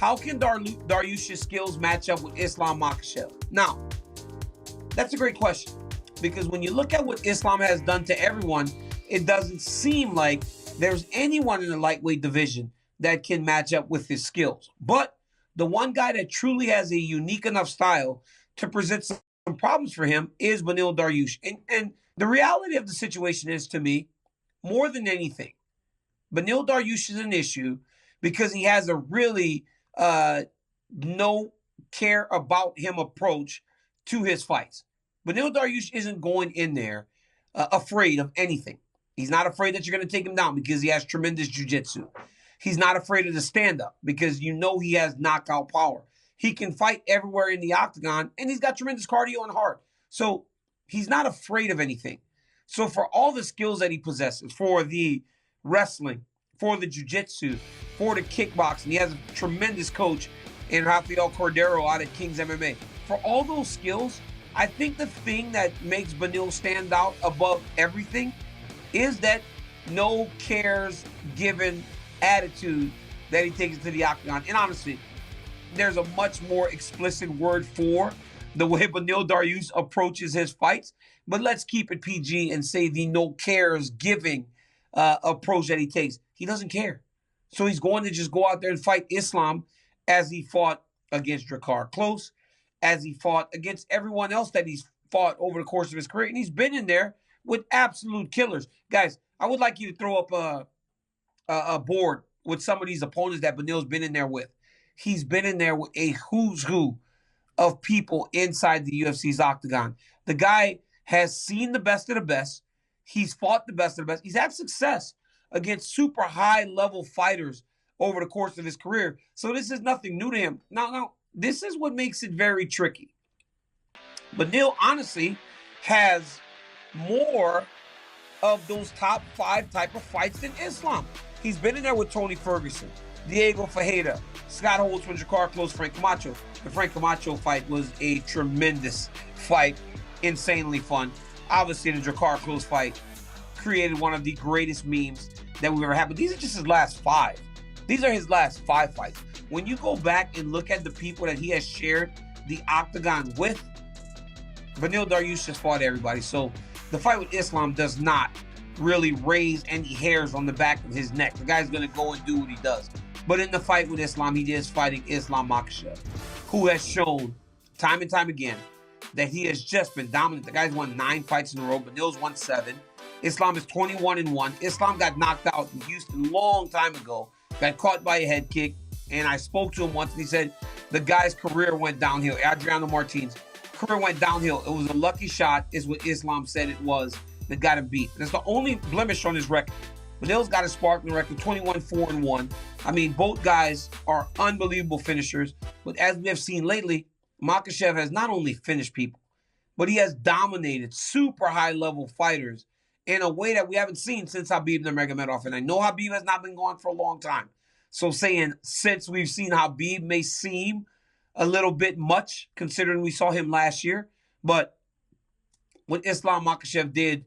how can Dariush's skills match up with Islam Makhachev? Now, that's a great question, because when you look at what Islam has done to everyone, it doesn't seem like there's anyone in the lightweight division that can match up with his skills. But the one guy that truly has a unique enough style to present some problems for him is Beneil Dariush. And the reality of the situation is, to me, more than anything, Beneil Dariush is an issue because he has a really no care about him approach to his fights. Beneil Dariush isn't going in there afraid of anything. He's not afraid that you're going to take him down because he has tremendous jiu-jitsu. He's not afraid of the stand-up because you know he has knockout power. He can fight everywhere in the octagon, and he's got tremendous cardio and heart. So he's not afraid of anything. So for all the skills that he possesses, for the wrestling, for the jiu-jitsu, for the kickboxing, he has a tremendous coach in Rafael Cordero out at King's MMA. For all those skills, I think the thing that makes Beneil stand out above everything is that no cares given attitude that he takes to the octagon. And honestly, there's a much more explicit word for the way Beneil Dariush approaches his fights. But let's keep it PG and say the no cares giving approach that he takes. He doesn't care. So he's going to just go out there and fight Islam as he fought against Drakkar Klose, as he fought against everyone else that he's fought over the course of his career. And he's been in there with absolute killers. Guys, I would like you to throw up a board with some of these opponents that Beneil's been in there with. He's been in there with a who's who of people inside the UFC's octagon. The guy has seen the best of the best. He's fought the best of the best. He's had success against super high-level fighters over the course of his career. So this is nothing new to him. Now, this is what makes it very tricky. Beneil, honestly, has more of those top 5 type of fights than Islam. He's been in there with Tony Ferguson, Diego Ferreira, Scott Holtzman, Drakkar Klose, Frank Camacho. The Frank Camacho fight was a tremendous fight, insanely fun. Obviously, the Drakkar Klose fight created one of the greatest memes that we've ever had. But these are just his last 5. These are his last 5 fights. When you go back and look at the people that he has shared the octagon with, Beneil Dariush has fought everybody. So the fight with Islam does not really raise any hairs on the back of his neck. The guy's going to go and do what he does. But in the fight with Islam, he is fighting Islam Makhachev, who has shown time and time again that he has just been dominant. The guy's won 9 fights in a row. Beneil's won 7. Islam is 21-1. Islam got knocked out in Houston a long time ago. Got caught by a head kick. And I spoke to him once, and he said the guy's career went downhill. Adriano Martinez' career went downhill. It was a lucky shot, is what Islam said it was, that got him beat. That's the only blemish on his record. Beneil's got a sparkling record, 21-4-1. I mean, both guys are unbelievable finishers. But as we have seen lately, Makhachev has not only finished people, but he has dominated super high-level fighters in a way that we haven't seen since Khabib Nurmagomedov. And I know Khabib has not been gone for a long time. So saying since we've seen Khabib may seem a little bit much, considering we saw him last year. But what Islam Makhachev did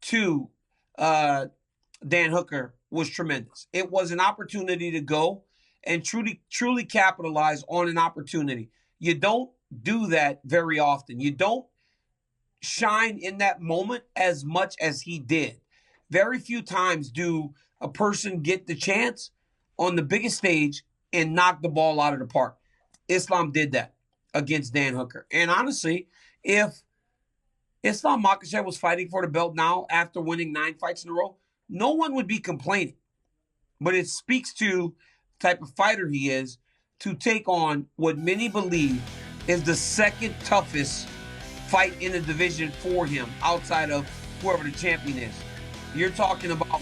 to Dan Hooker was tremendous. It was an opportunity to go and truly capitalize on an opportunity. You don't do that very often. You don't shine in that moment as much as he did. Very few times do a person get the chance on the biggest stage and knock the ball out of the park. Islam did that against Dan Hooker. And honestly, if Islam Makhachev was fighting for the belt now after winning 9 fights in a row, no one would be complaining. But it speaks to the type of fighter he is to take on what many believe is the second toughest fight in the division for him outside of whoever the champion is. You're talking about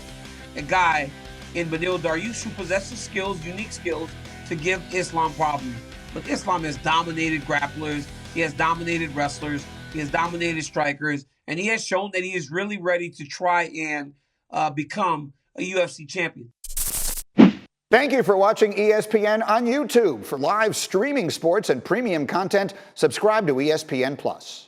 a guy in Beneil Dariush who possesses skills, unique skills, to give Islam problems. But Islam has dominated grapplers, he has dominated wrestlers, he has dominated strikers, and he has shown that he is really ready to try and become a UFC champion. Thank you for watching ESPN on YouTube. For live streaming sports and premium content, subscribe to ESPN+.